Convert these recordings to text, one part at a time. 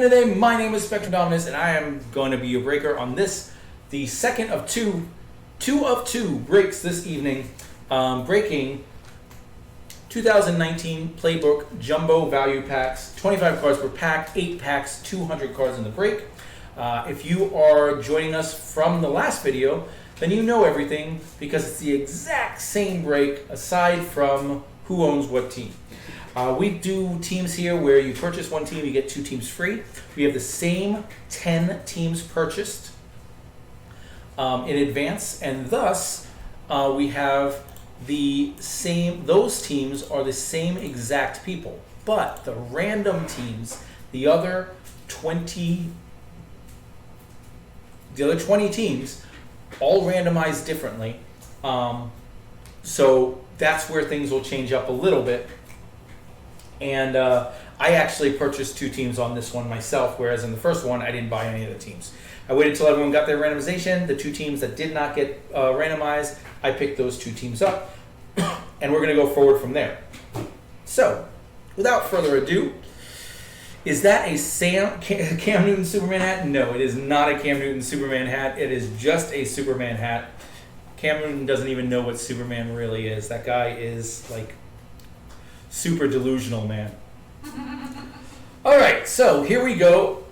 today. My name is Spectrum Dominance, and I am going to be your breaker on this, the second of two breaks this evening, breaking 2019 Playbook Jumbo Value Packs, 25 cards per pack, 8 packs, 200 cards in the break. If you are joining us from the last video, then you know everything because it's the exact same break aside from who owns what team. We do teams here where you purchase one team, you get 2 teams free. We have the same 10 teams purchased in advance, and thus we have the same, those teams are the same exact people, but the random teams, the other 20 teams, all randomized differently. So that's where things will change up a little bit. And I actually purchased 2 teams on this one myself, whereas in the first one, I didn't buy any of the teams. I waited till everyone got their randomization. The 2 teams that did not get randomized, I picked those 2 teams up, and we're going to go forward from there. So, without further ado, is that a Cam Newton Superman hat? No, it is not a Cam Newton Superman hat. It is just a Superman hat. Cam Newton doesn't even know what Superman really is. That guy is like super delusional, man. All right, so here we go.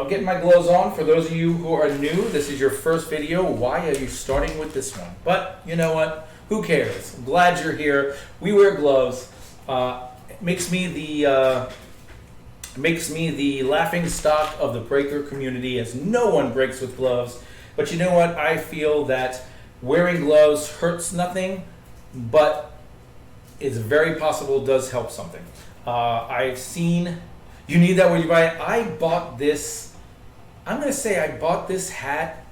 Getting my gloves on. For those of you who are new, this is your first video. Why are you starting with this one? But you know what? Who cares? I'm glad you're here. We wear gloves. Makes me the laughing stock of the breaker community, as no one breaks with gloves. But you know what? I feel that wearing gloves hurts nothing, but it's very possible does help something. I've seen, you need that when you buy it. I bought this, I'm going to say I bought this hat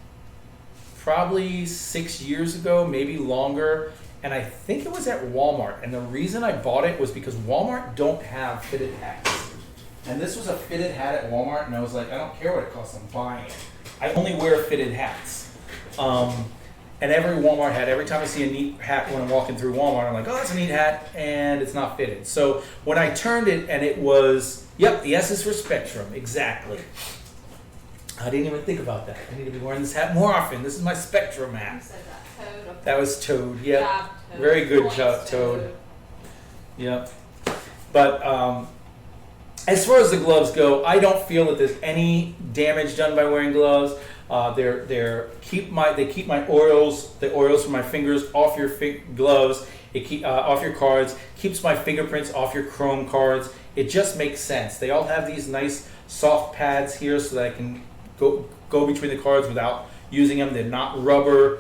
probably 6 years ago, maybe longer, and I think it was at Walmart. And the reason I bought it was because Walmart don't have fitted hats. And this was a fitted hat at Walmart, and I was like, I don't care what it costs, I'm buying it. I only wear fitted hats. And every Walmart hat, every time I see a neat hat when I'm walking through Walmart, I'm like, oh, that's a neat hat, and it's not fitted. So when I turned it and it was, yep, the S is for Spectrum, exactly. I didn't even think about that. I need to be wearing this hat more often. This is my Spectrum hat. You said that, Toad. That was Toad, yep. Yeah, Toad. Very good Points, job, Toad. Yep. But as far as the gloves go, I don't feel that there's any damage done by wearing gloves. They keep my oils, the oils from my fingers off your gloves. It off your cards. Keeps my fingerprints off your chrome cards. It just makes sense. They all have these nice soft pads here so that I can go between the cards without using them. They're not rubber,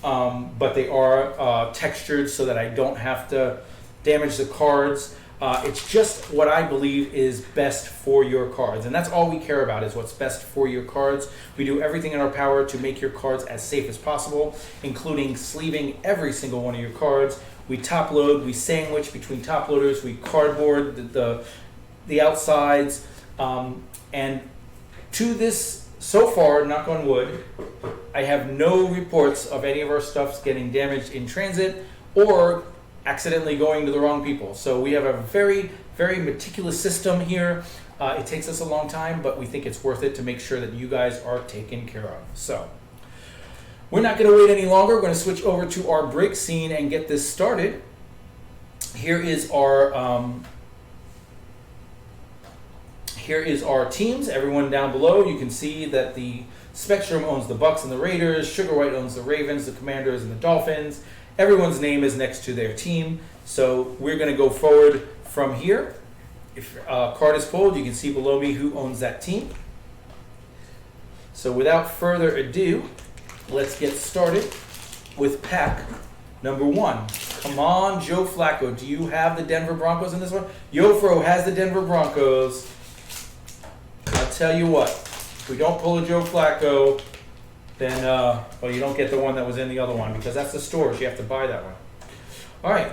but they are textured so that I don't have to damage the cards. It's just what I believe is best for your cards. And that's all we care about, is what's best for your cards. We do everything in our power to make your cards as safe as possible, including sleeving every single one of your cards. We top load, we sandwich between top loaders, we cardboard the outsides. And to this, so far, knock on wood, I have no reports of any of our stuffs getting damaged in transit or accidentally going to the wrong people. So we have a very, very meticulous system here. It takes us a long time, but we think it's worth it to make sure that you guys are taken care of. So we're not going to wait any longer. We're going to switch over to our break scene and get this started. Here is our teams. Everyone down below, you can see that the Spectrum owns the Bucks and the Raiders. Sugar White owns the Ravens, the Commanders, and the Dolphins. Everyone's name is next to their team, so we're going to go forward from here. If a card is pulled, you can see below me who owns that team. So without further ado, let's get started with pack number 1. Come on, Joe Flacco. Do you have the Denver Broncos in this one? Yofro has the Denver Broncos. I'll tell you what, if we don't pull a Joe Flacco, then, well, you don't get the one that was in the other one because that's the stores. You have to buy that one. All right.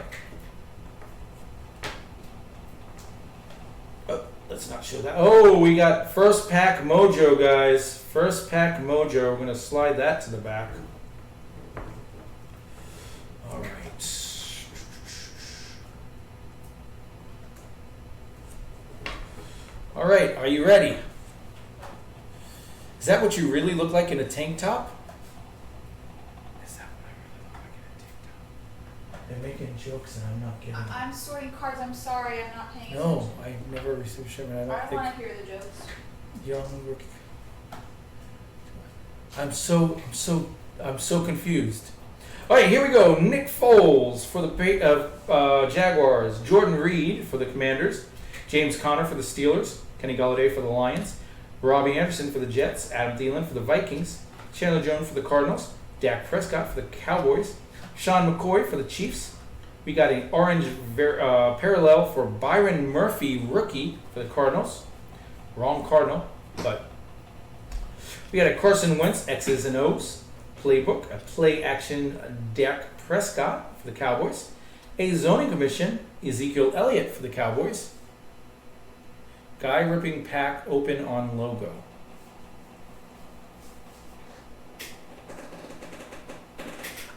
Oh, let's not show that. Oh, we got first pack mojo, guys. First pack mojo. We're going to slide that to the back. All right. All right, are you ready? Is that what you really look like in a tank top? Is that what I really look like in a tank top? They're making jokes and I'm not getting them. I'm sorting cards. I'm sorry. I'm not paying No, attention. I never received a shipment. I I don't don't think want to hear the jokes. young rookie. I'm so confused. All right, here we go. Nick Foles for the Jaguars. Jordan Reed for the Commanders. James Conner for the Steelers. Kenny Golladay for the Lions. Robbie Anderson for the Jets. Adam Thielen for the Vikings. Chandler Jones for the Cardinals. Dak Prescott for the Cowboys. Sean McCoy for the Chiefs. We got an orange parallel for Byron Murphy, rookie, for the Cardinals. Wrong Cardinal, but we got a Carson Wentz, X's and O's playbook, a play action Dak Prescott for the Cowboys, a zoning commission, Ezekiel Elliott for the Cowboys, guy ripping pack open on logo.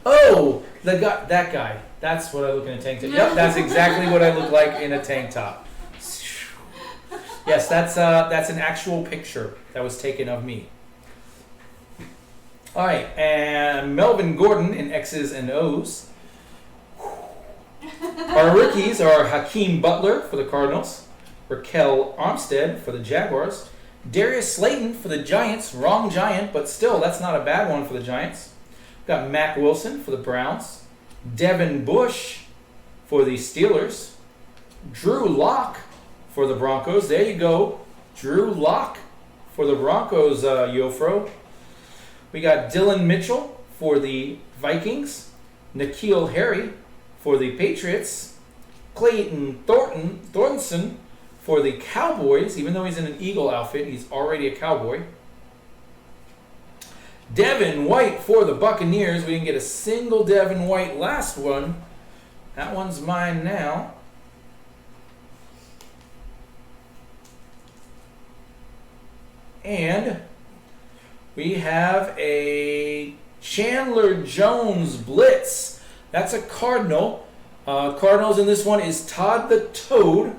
Oh, that guy. That's what I look in a tank top. Yep, that's exactly what I look like in a tank top. Yes, that's an actual picture that was taken of me. All right, and Melvin Gordon in X's and O's. Our rookies are Hakeem Butler for the Cardinals, Raquel Armstead for the Jaguars, Darius Slayton for the Giants. Wrong Giant, but still, that's not a bad one for the Giants. We've got Mac Wilson for the Browns, Devin Bush for the Steelers, Drew Lock for the Broncos. There you go. Drew Lock for the Broncos, Yofro. We got Dylan Mitchell for the Vikings. N'Keal Harry for the Patriots. Clayton Thornton for the Cowboys. Even though he's in an Eagle outfit, he's already a Cowboy. Devin White for the Buccaneers. We didn't get a single Devin White last one. That one's mine now. And we have a Chandler Jones Blitz. That's a Cardinal. Cardinals in this one is Todd the Toad.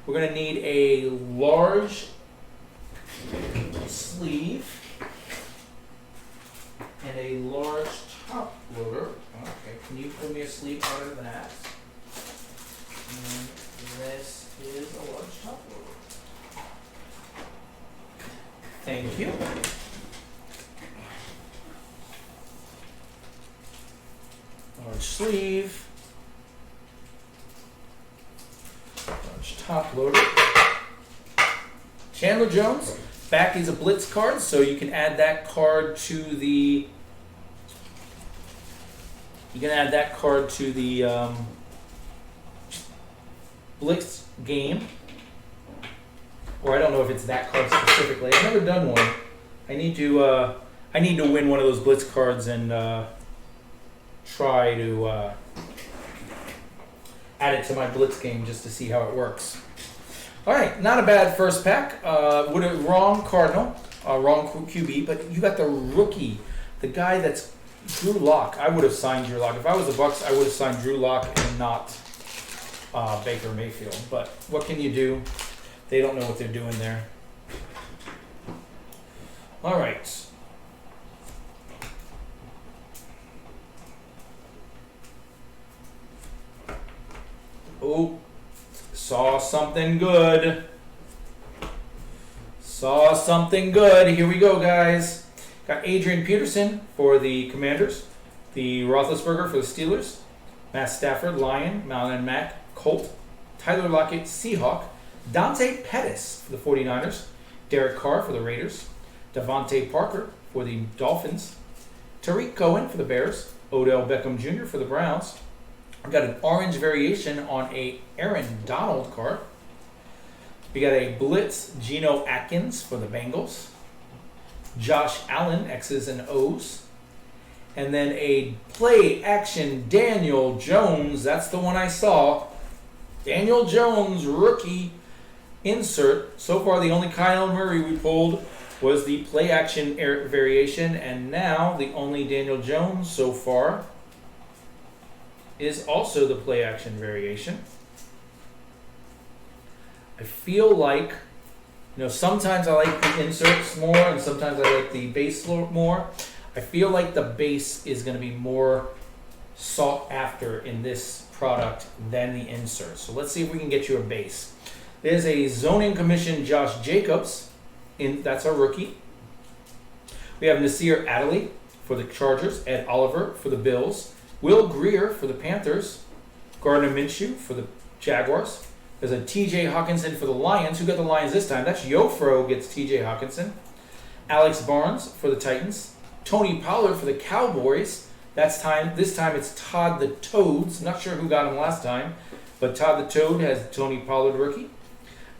We're going to need a large sleeve and a large top loader. Okay, can you pull me a sleeve out of that? And this is a large top loader. Thank you. Large sleeve. Large top loader. Chandler Jones. Back is a blitz card, so you can add that card to the. Blitz game. Or I don't know if it's that card specifically. I've never done one. I need to win one of those blitz cards and try to add it to my blitz game just to see how it works. All right, not a bad first pack. Wrong Cardinal, wrong QB, but you got the rookie, the guy that's Drew Lock. I would have signed Drew Lock. If I was the Bucs, I would have signed Drew Lock and not Baker Mayfield. But what can you do? They don't know what they're doing there. All right. Oh, saw something good. Saw something good. Here we go, guys. Got Adrian Peterson for the Commanders, the Roethlisberger for the Steelers, Matt Stafford, Lion, Marlon Mack, Colt, Tyler Lockett, Seahawk, Dante Pettis for the 49ers, Derek Carr for the Raiders, Devontae Parker for the Dolphins, Tariq Cohen for the Bears, Odell Beckham Jr. for the Browns. We got an orange variation on a Aaron Donald card. We got a Blitz Geno Atkins for the Bengals, Josh Allen, X's and O's, and then a play action Daniel Jones. That's the one I saw. Daniel Jones, rookie insert. So far, the only Kyle Murray we pulled was the play action variation, and now the only Daniel Jones so far is also the play action variation. I feel like You know, sometimes I like the inserts more, and sometimes I like the base more. I feel like the base is going to be more sought after in this product than the insert. So let's see if we can get you a base. There's a zoning commission Josh Jacobs, that's our rookie. We have Nasir Adderley for the Chargers, Ed Oliver for the Bills, Will Greer for the Panthers, Gardner Minshew for the Jaguars. There's a TJ Hawkinson for the Lions. Who got the Lions this time? That's Yofro gets TJ Hawkinson. Alex Barnes for the Titans. Tony Pollard for the Cowboys. This time it's Todd the Toads. Not sure who got him last time, but Todd the Toad has Tony Pollard rookie.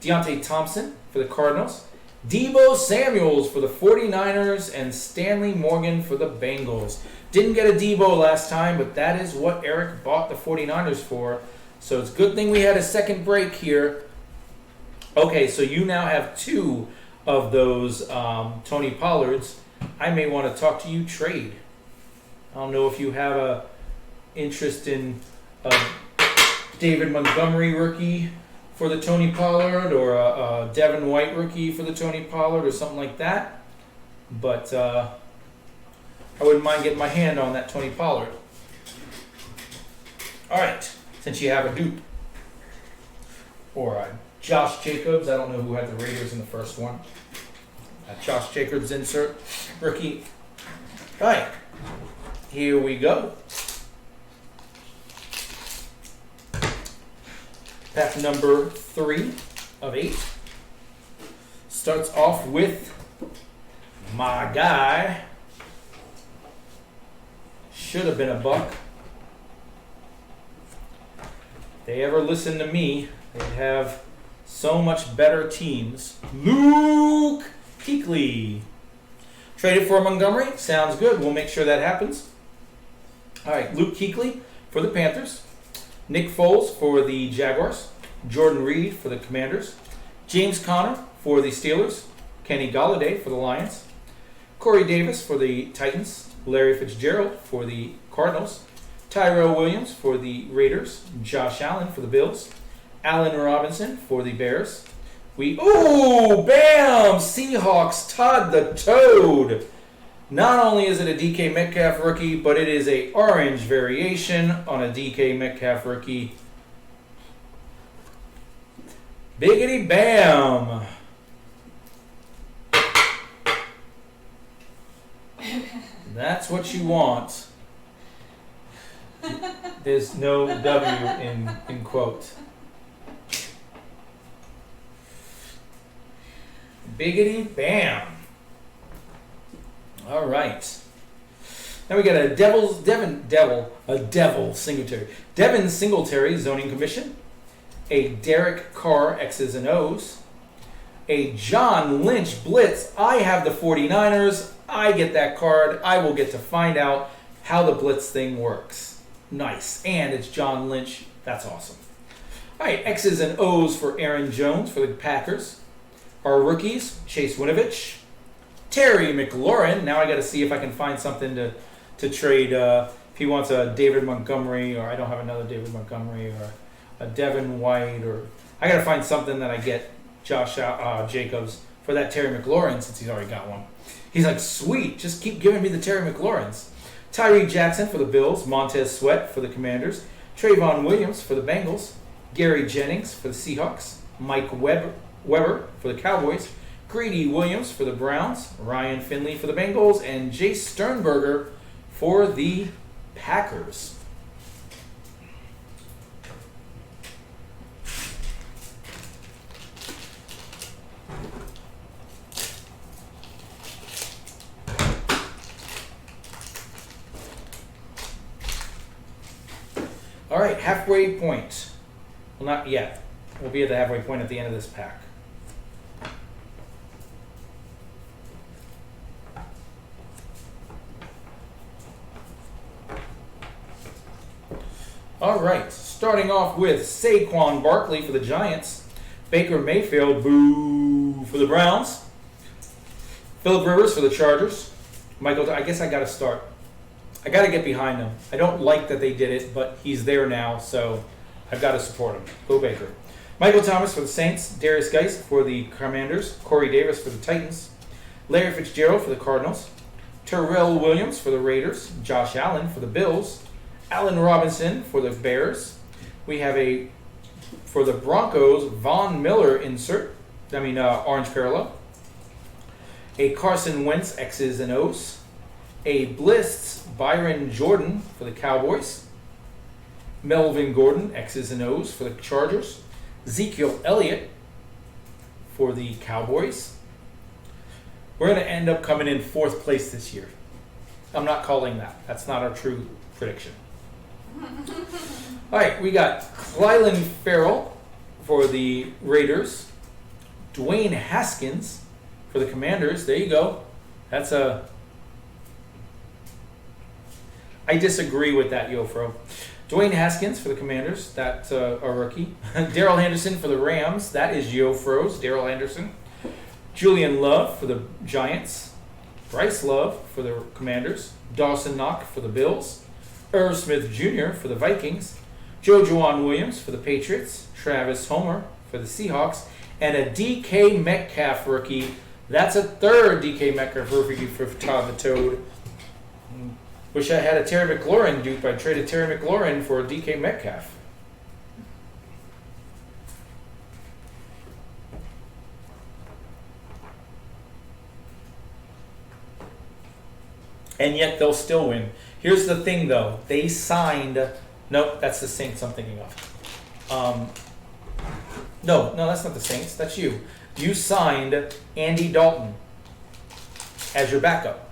Deontay Thompson for the Cardinals. Deebo Samuels for the 49ers and Stanley Morgan for the Bengals. Didn't get a Deebo last time, but that is what Eric bought the 49ers for. So it's a good thing we had a second break here. Okay, so you now have 2 of those Tony Pollards. I may want to talk to you trade. I don't know if you have a interest in a David Montgomery rookie for the Tony Pollard, or a Devin White rookie for the Tony Pollard, or something like that. But I wouldn't mind getting my hand on that Tony Pollard. All right, since you have a dupe. Or Josh Jacobs. I don't know who had the Raiders in the first one. Josh Jacobs insert, rookie. All right, here we go. Pack number 3 of 8 starts off with my guy. Should have been a buck. If they ever listen to me, they'd have so much better teams. Luke Kuechly. Traded for Montgomery. Sounds good. We'll make sure that happens. All right, Luke Kuechly for the Panthers. Nick Foles for the Jaguars. Jordan Reed for the Commanders. James Conner for the Steelers. Kenny Golladay for the Lions. Corey Davis for the Titans. Larry Fitzgerald for the Cardinals. Tyrell Williams for the Raiders. Josh Allen for the Bills. Allen Robinson for the Bears. Bam! Seahawks, Todd the Toad. Not only is it a DK Metcalf rookie, but it is a orange variation on a DK Metcalf rookie. Biggity bam! That's what you want. There's no W in quote. Biggity bam! All right. Now we got a Devil Singletary. Devin Singletary zoning commission. A Derek Carr X's and O's. A John Lynch blitz. I have the 49ers. I get that card. I will get to find out how the blitz thing works. Nice. And it's John Lynch. That's awesome. All right, X's and O's for Aaron Jones for the Packers. Our rookies, Chase Winovich, Terry McLaurin. Now I got to see if I can find something to trade. If he wants a David Montgomery, or I don't have another David Montgomery, or a Devin White, or I got to find something that I get Josh Jacobs for that Terry McLaurin, since he's already got one. He's like, sweet, just keep giving me the Terry McLaurins. Tyree Jackson for the Bills, Montez Sweat for the Commanders, Trayvon Williams for the Bengals, Gary Jennings for the Seahawks, Mike Weber for the Cowboys, Greedy Williams for the Browns, Ryan Finley for the Bengals, and Jace Sternberger for the Packers. All right, halfway point. Well, not yet. We'll be at the halfway point at the end of this pack. All right, starting off with Saquon Barkley for the Giants, Baker Mayfield, boo, for the Browns, Phillip Rivers for the Chargers, I guess I got to start. I got to get behind him. I don't like that they did it, but he's there now, so I've got to support him. Go Baker. Michael Thomas for the Saints, Darius Geist for the Commanders, Corey Davis for the Titans, Larry Fitzgerald for the Cardinals, Terrell Williams for the Raiders, Josh Allen for the Bills, Allen Robinson for the Bears. We have for the Broncos, Von Miller orange parallel. A Carson Wentz X's and O's. A Bliss Byron Jordan for the Cowboys. Melvin Gordon X's and O's for the Chargers. Ezekiel Elliott for the Cowboys. We're going to end up coming in 4th place this year. I'm not calling that. That's not our true prediction. All right, we got Clylan Farrell for the Raiders. Dwayne Haskins for the Commanders. There you go. I disagree with that, Yofro. Dwayne Haskins for the Commanders. That's a rookie. Darrell Henderson for the Rams. That is Yofro's. Darrell Henderson. Julian Love for the Giants. Bryce Love for the Commanders. Dawson Knox for the Bills. Irv Smith Jr. for the Vikings. Joe Juwan Williams for the Patriots. Travis Homer for the Seahawks. And a DK Metcalf rookie. That's a 3rd DK Metcalf rookie for Todd the Toad. Wish I had a Terry McLaurin dupe. I traded Terry McLaurin for a DK Metcalf. And yet they'll still win. Here's the thing, though. They signed... Nope, that's the Saints I'm thinking of. No, that's not the Saints. That's you. You signed Andy Dalton as your backup.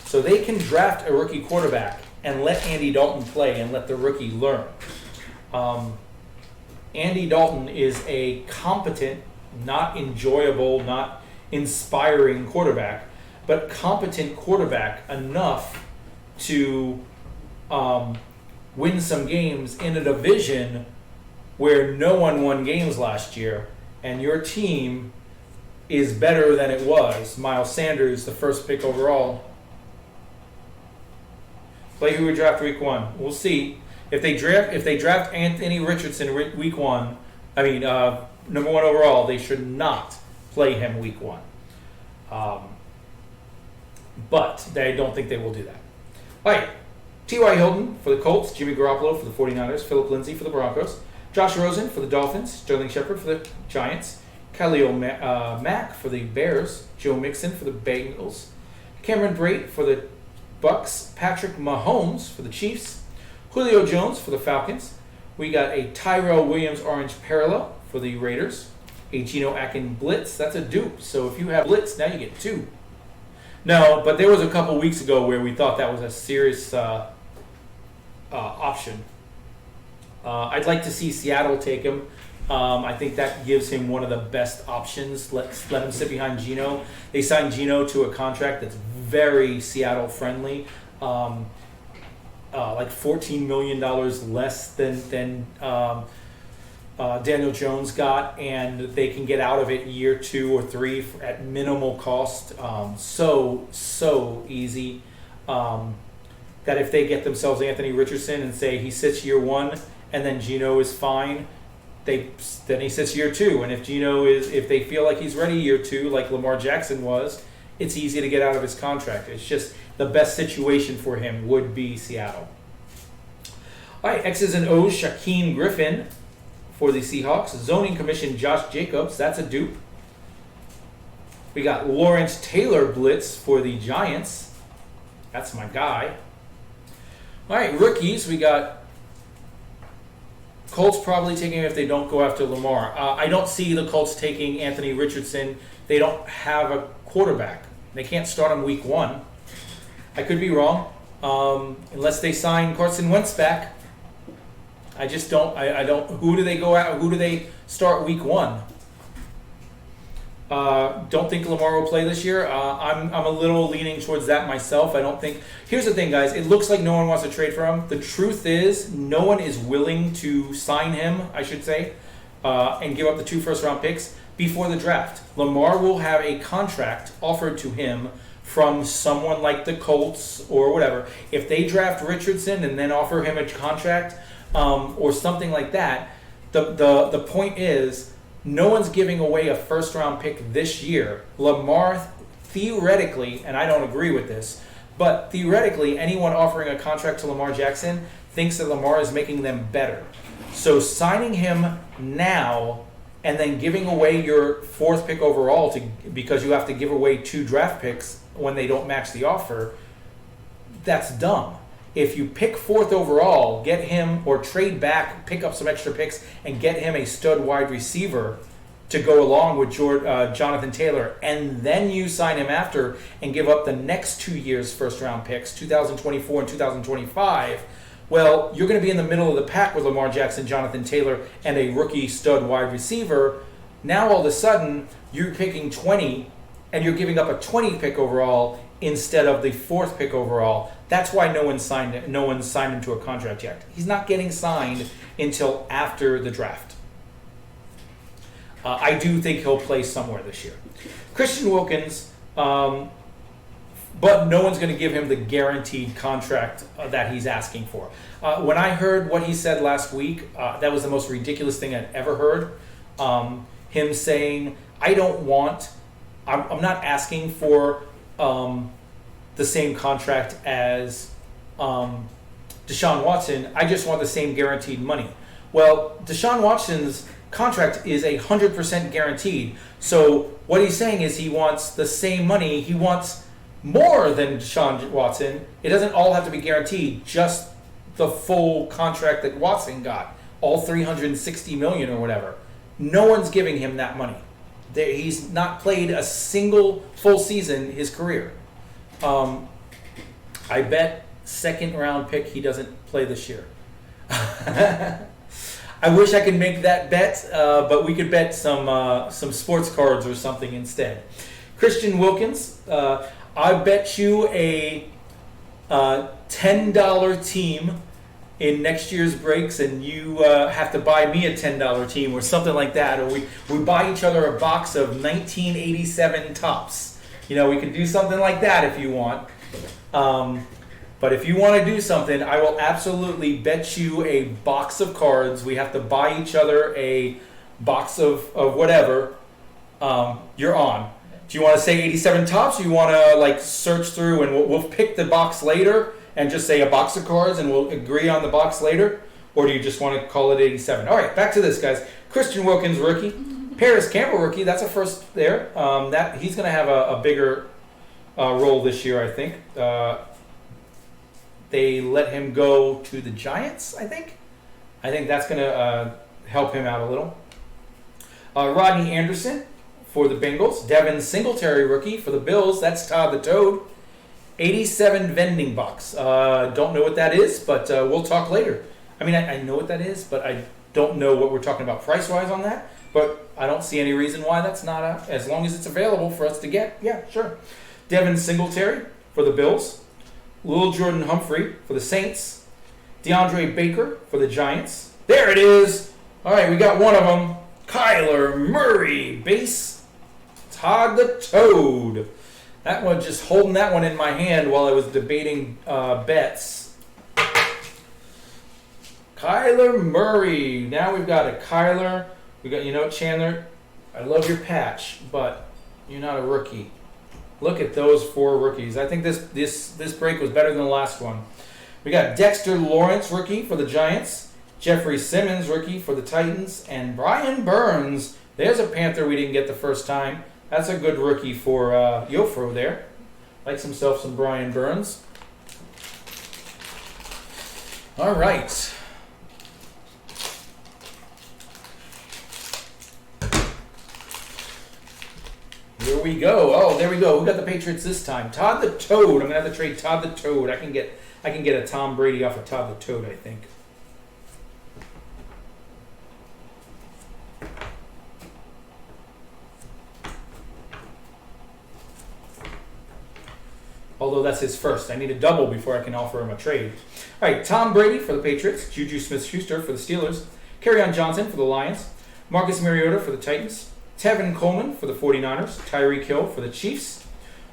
So they can draft a rookie quarterback and let Andy Dalton play and let the rookie learn. Andy Dalton is a competent, not enjoyable, not inspiring quarterback, but competent quarterback enough to win some games in a division where no one won games last year, and your team is better than it was. Miles Sanders, the 1st pick overall. Play who would draft week 1. We'll see. If they draft Anthony Richardson week 1, number 1 overall, they should not play him week 1. But I don't think they will do that. All right. T.Y. Hilton for the Colts, Jimmy Garoppolo for the 49ers, Philip Lindsay for the Broncos, Josh Rosen for the Dolphins, Sterling Shepard for the Giants, Khalil Mack for the Bears, Joe Mixon for the Bengals, Cameron Brate for the Bucks, Patrick Mahomes for the Chiefs, Julio Jones for the Falcons. We got a Tyrell Williams orange parallel for the Raiders, a Geno Akin blitz. That's a dupe. So if you have blitz, now you get 2. No, but there was a couple weeks ago where we thought that was a serious option. I'd like to see Seattle take him. I think that gives him one of the best options. Let him sit behind Geno. They signed Geno to a contract that's very Seattle friendly, like $14 million less than Daniel Jones got, and they can get out of it year 2 or 3 at minimal cost. So easy. That if they get themselves Anthony Richardson and say he sits year 1 and then Geno is fine, then he sits year 2. And if they feel like he's ready year 2, like Lamar Jackson was, it's easy to get out of his contract. It's just the best situation for him would be Seattle. All right, X's and O's, Shaquem Griffin for the Seahawks. Zoning Commission, Josh Jacobs. That's a dupe. We got Lawrence Taylor blitz for the Giants. That's my guy. All right, rookies. We got Colts probably taking him if they don't go after Lamar. I don't see the Colts taking Anthony Richardson. They don't have a quarterback. They can't start him week 1. I could be wrong. Unless they sign Carson Wentz back. I just don't. I don't. Who do they go out? Who do they start week 1? Don't think Lamar will play this year. I'm a little leaning towards that myself. I don't think. Here's the thing, guys. It looks like no one wants to trade for him. The truth is, no one is willing to sign him, I should say, and give up the 2 first-round picks before the draft. Lamar will have a contract offered to him from someone like the Colts or whatever. If they draft Richardson and then offer him a contract or something like that, The point is, no one's giving away a first round pick this year. Lamar, theoretically, and I don't agree with this, but theoretically, anyone offering a contract to Lamar Jackson thinks that Lamar is making them better. So signing him now and then giving away your fourth pick overall because you have to give away 2 draft picks when they don't match the offer, that's dumb. If you pick 4th overall, get him or trade back, pick up some extra picks, and get him a stud wide receiver to go along with Jonathan Taylor, and then you sign him after and give up the next 2 years' first-round picks, 2024 and 2025, well, you're going to be in the middle of the pack with Lamar Jackson, Jonathan Taylor, and a rookie stud wide receiver. Now, all of a sudden, you're picking 20, and you're giving up a 20 pick overall instead of the 4th pick overall. That's why no one signed him to a contract yet. He's not getting signed until after the draft. I do think he'll play somewhere this year. Christian Wilkins, but no one's going to give him the guaranteed contract that he's asking for. When I heard what he said last week, that was the most ridiculous thing I'd ever heard. Him saying, I'm not asking for the same contract as Deshaun Watson. I just want the same guaranteed money. Well, Deshaun Watson's contract is 100% guaranteed. So what he's saying is he wants the same money. He wants more than Deshaun Watson. It doesn't all have to be guaranteed, just the full contract that Watson got, all $360 million or whatever. No one's giving him that money. He's not played a single full season his career. I bet 2nd round pick he doesn't play this year. I wish I could make that bet, but we could bet some sports cards or something instead. Christian Wilkins, I bet you a $10 team in next year's breaks, and you have to buy me a $10 team or something like that, or we buy each other a box of 1987 tops. We can do something like that if you want. But if you want to do something, I will absolutely bet you a box of cards. We have to buy each other a box of whatever. You're on. Do you want to say 87 tops? Or you want to search through and we'll pick the box later and just say a box of cards and we'll agree on the box later? Or do you just want to call it 87? All right, back to this, guys. Christian Wilkins, rookie. Paris Campbell, rookie. That's a first there. He's going to have a bigger role this year, I think. They let him go to the Giants, I think. I think that's going to help him out a little. Rodney Anderson for the Bengals. Devin Singletary, rookie for the Bills. That's Todd the Toad. 87 vending box. Don't know what that is, but we'll talk later. I mean, I know what that is, but I don't know what we're talking about price-wise on that. But I don't see any reason why that's not as long as it's available for us to get. Yeah, sure. Devin Singletary for the Bills. Lil Jordan Humphrey for the Saints. DeAndre Baker for the Giants. There it is. All right, we got one of them. Kyler Murray, base. Todd the Toad. That one, just holding that one in my hand while I was debating bets. Kyler Murray. Now we've got a Kyler. We got, Chandler, I love your patch, but you're not a rookie. Look at those 4 rookies. I think this break was better than the last one. We got Dexter Lawrence, rookie for the Giants. Jeffrey Simmons, rookie for the Titans. And Brian Burns. There's a Panther we didn't get the first time. That's a good rookie for Yofro there. Likes himself some Brian Burns. All right. Here we go. Oh, there we go. We got the Patriots this time. Todd the Toad. I'm gonna have to trade Todd the Toad. I can get a Tom Brady off of Todd the Toad, I think. Although that's his first. I need a double before I can offer him a trade. All right, Tom Brady for the Patriots. Juju Smith-Schuster for the Steelers. Kerryon Johnson for the Lions. Marcus Mariota for the Titans. Tevin Coleman for the 49ers. Tyreek Hill for the Chiefs.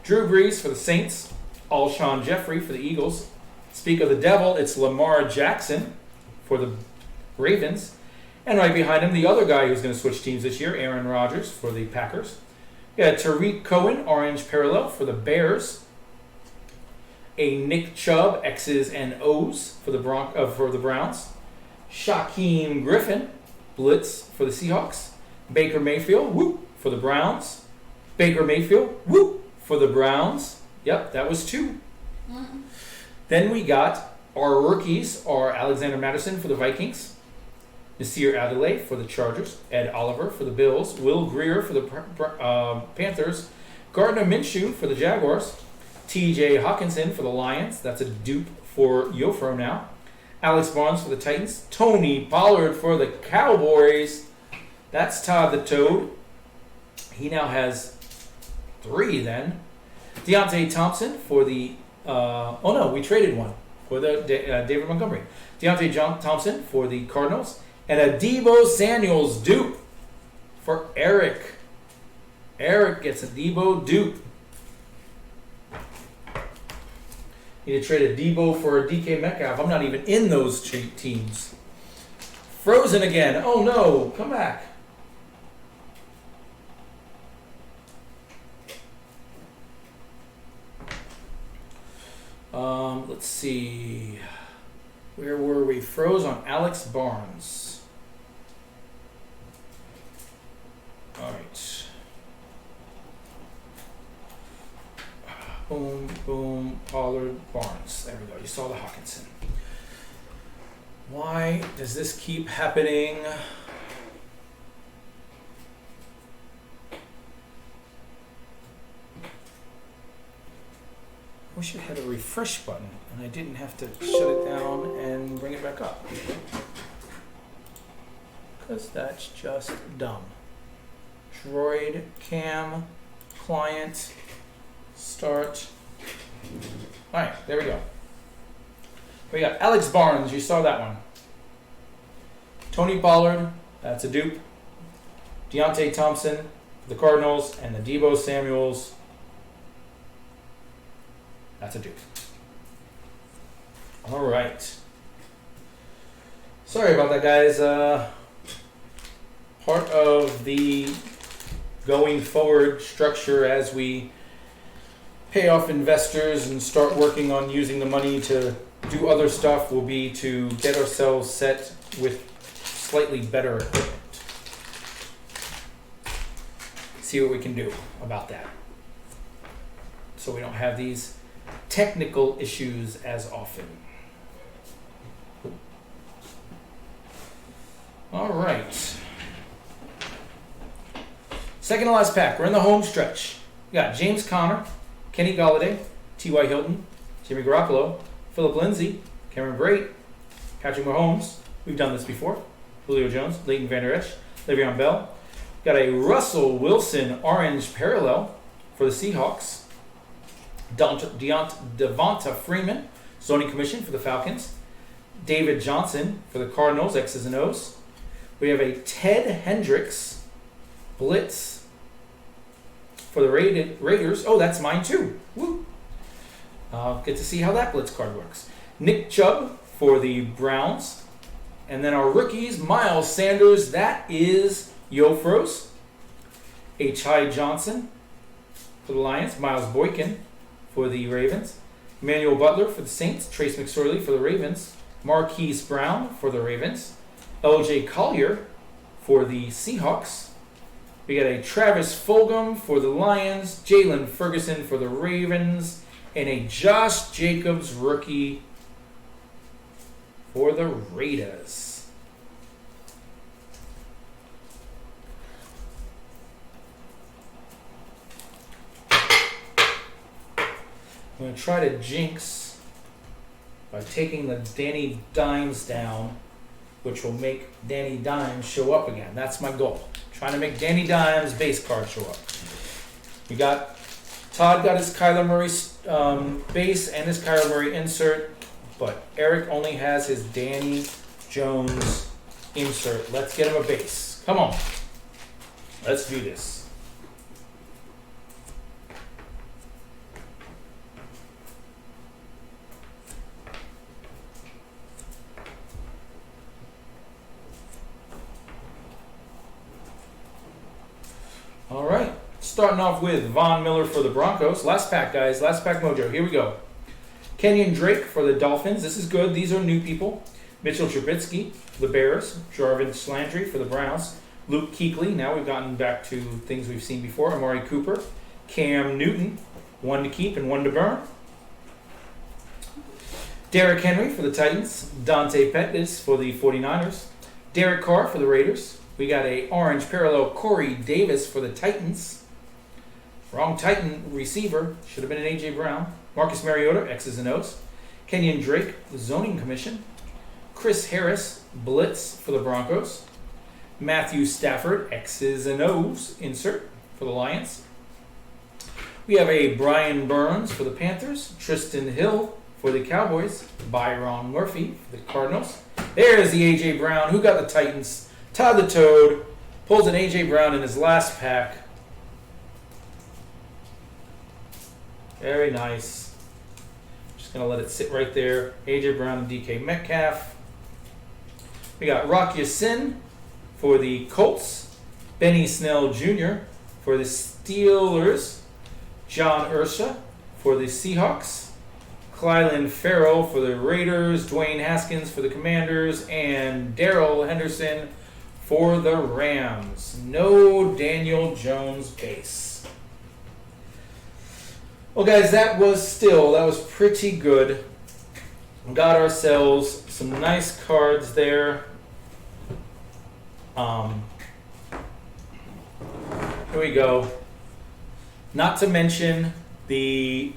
Drew Brees for the Saints. Alshon Jeffrey for the Eagles. Speak of the devil, it's Lamar Jackson for the Ravens. And right behind him, the other guy who's going to switch teams this year, Aaron Rodgers for the Packers. Yeah, Tariq Cohen, orange parallel for the Bears. A Nick Chubb, X's and O's for the Browns. Shaquem Griffin, blitz for the Seahawks. Baker Mayfield, whoop, for the Browns. Baker Mayfield, whoop, for the Browns. Yep, that was 2. Mm-mm. Then we got our rookies are Alexander Madison for the Vikings. Nasir Adelaide for the Chargers. Ed Oliver for the Bills. Will Greer for the Panthers. Gardner Minshew for the Jaguars. T.J. Hawkinson for the Lions. That's a dupe for Yofro now. Alex Barnes for the Titans. Tony Pollard for the Cowboys. That's Todd the Toad. He now has 3 then. Deontay Thompson for the... we traded one for the David Montgomery. Deontay Thompson for the Cardinals. And a Deebo Samuels dupe for Eric. Eric gets a Deebo dupe. Need to trade a Deebo for a DK Metcalf. I'm not even in those teams. Frozen again. Oh no, come back. Let's see. Where were we? Froze on Alex Barnes. All right. Boom, boom, Pollard, Barnes. There we go. You saw the Hawkinson. Why does this keep happening? I wish it had a refresh button and I didn't have to shut it down and bring it back up. Because that's just dumb. Droid, cam, client, start. Alright, there we go. We got Alex Barnes, you saw that one. Tony Pollard, that's a dupe. Deontay Thompson for the Cardinals, and the Deebo Samuels. That's a dupe. Alright. Sorry about that, guys. Part of the going forward structure as we pay off investors and start working on using the money to do other stuff will be to get ourselves set with slightly better equipment. See what we can do about that. So we don't have these technical issues as often. All right. Second to last pack. We're in the home stretch. We got James Conner, Kenny Golladay, T.Y. Hilton, Jimmy Garoppolo, Philip Lindsay, Cameron Brate, Patrick Mahomes. We've done this before. Julio Jones, Leighton Vander Esch, Le'Veon Bell. Got a Russell Wilson orange parallel for the Seahawks. Devonta Freeman, zoning commission for the Falcons. David Johnson for the Cardinals, X's and O's. We have a Ted Hendricks blitz for the Raiders. Oh, that's mine too. Woo! Get to see how that blitz card works. Nick Chubb for the Browns. And then our rookies, Miles Sanders, that is Yofros. H.I. Johnson for the Lions. Miles Boykin for the Ravens. Emmanuel Butler for the Saints. Trace McSorley for the Ravens. Marquise Brown for the Ravens. L.J. Collier for the Seahawks. We got a Travis Fulgham for the Lions. Jalen Ferguson for the Ravens. And a Josh Jacobs rookie for the Raiders. I'm going to try to jinx by taking the Danny Dimes down, which will make Danny Dimes show up again. That's my goal. Trying to make Danny Dimes base card show up. We got Todd got his Kyler Murray base and his Kyler Murray insert, but Eric only has his Danny Jones insert. Let's get him a base. Come on. Let's do this. Starting off with Von Miller for the Broncos. Last pack, guys. Last pack mojo. Here we go. Kenyon Drake for the Dolphins. This is good. These are new people. Mitchell Trubisky for the Bears. Jarvis Landry for the Browns. Luke Kuechly. Now we've gotten back to things we've seen before. Amari Cooper. Cam Newton. One to keep and one to burn. Derrick Henry for the Titans. Dante Pettis for the 49ers. Derek Carr for the Raiders. We got a orange parallel Corey Davis for the Titans. Wrong Titan receiver. Should have been an A.J. Brown. Marcus Mariota, X's and O's. Kenyon Drake, Zoning Commission. Chris Harris, Blitz for the Broncos. Matthew Stafford, X's and O's, insert for the Lions. We have a Brian Burns for the Panthers. Tristan Hill for the Cowboys. Byron Murphy for the Cardinals. There's the A.J. Brown. Who got the Titans? Todd the Toad pulls an A.J. Brown in his last pack. Very nice. Just going to let it sit right there. A.J. Brown and DK Metcalf. We got Rock Ya-Sin for the Colts. Benny Snell Jr. for the Steelers. John Ursha for the Seahawks. Clyland Farrell for the Raiders. Dwayne Haskins for the Commanders. And Darrell Henderson for the Rams. No Daniel Jones base. Well, guys, that was pretty good. We got ourselves some nice cards there. Here we go. Not to mention the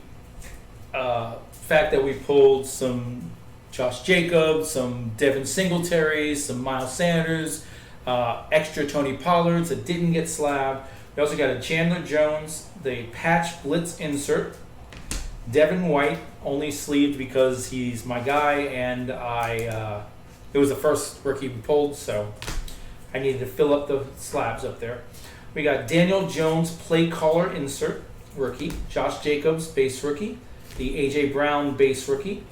fact that we pulled some Josh Jacobs, some Devin Singletaries, some Miles Sanders, extra Tony Pollards that didn't get slabbed. We also got a Chandler Jones, the patch blitz insert. Devin White, only sleeved because he's my guy, and it was the first rookie we pulled, so I needed to fill up the slabs up there. We got Daniel Jones, play caller insert, rookie. Josh Jacobs, base rookie. The A.J. Brown, base rookie.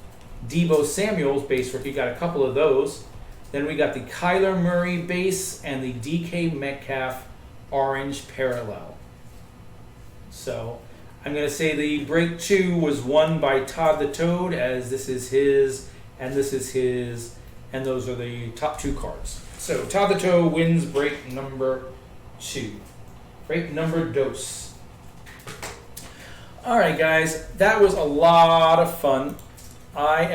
Deebo Samuels, base rookie. Got a couple of those. Then we got the Kyler Murray base and the DK Metcalf orange parallel. So I'm going to say the break 2 was won by Todd the Toad, as this is his and this is his, and those are the top 2 cards. So Todd the Toad wins break number 2. Break number dos. All right, guys, that was a lot of fun. I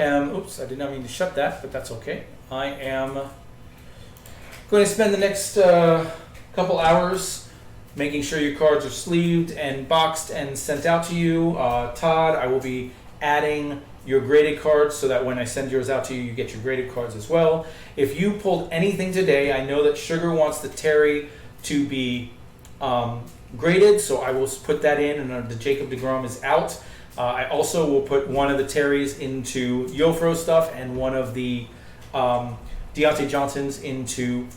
did not mean to shut that, but that's okay. I am going to spend the next couple hours making sure your cards are sleeved and boxed and sent out to you. Todd, I will be adding your graded cards so that when I send yours out to you, you get your graded cards as well. If you pulled anything today, I know that Sugar wants the Terry to be graded, so I will put that in, and the Jacob deGrom is out. I also will put one of the Terrys into Yofro stuff and one of the Deontay Johnsons into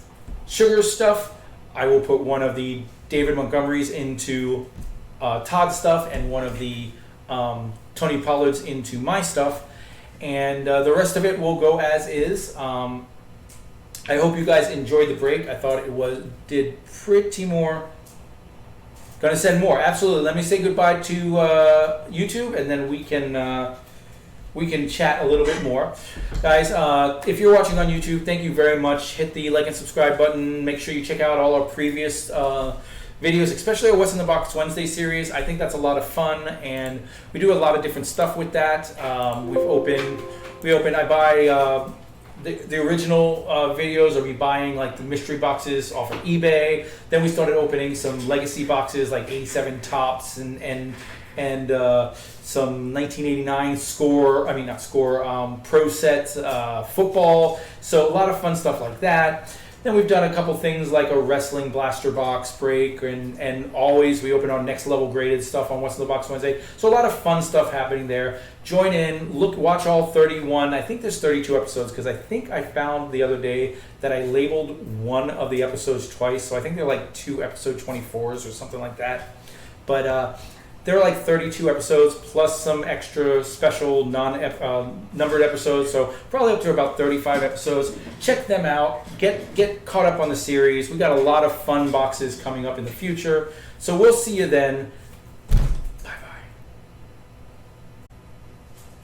Sugar stuff. I will put one of the David Montgomerys into Todd stuff and one of the Tony Pollards into my stuff. And the rest of it will go as is. I hope you guys enjoyed the break. I thought it did pretty more. Gonna send more, absolutely. Let me say goodbye to YouTube, and then we can chat a little bit more, guys. If you're watching on YouTube, thank you very much. Hit the like and subscribe button. Make sure you check out all our previous videos, especially our What's in the Box Wednesday series. I think that's a lot of fun, and we do a lot of different stuff with that. I buy the original videos. Are we buying like the mystery boxes off of eBay? Then we started opening some legacy boxes like 87 Tops and some 1989 Pro Set football. So a lot of fun stuff like that. Then we've done a couple things like a wrestling blaster box break, and always we open our next level graded stuff on What's in the Box Wednesday. So a lot of fun stuff happening there. Join in, watch all 31. I think there's 32 episodes, because I think I found the other day that I labeled one of the episodes twice. So I think they're like 2 episode 24s or something like that. But They're like 32 episodes plus some extra special non-numbered episodes, so probably up to about 35 episodes. Check them out. Get caught up on the series. We got a lot of fun boxes coming up in the future. So we'll see you then.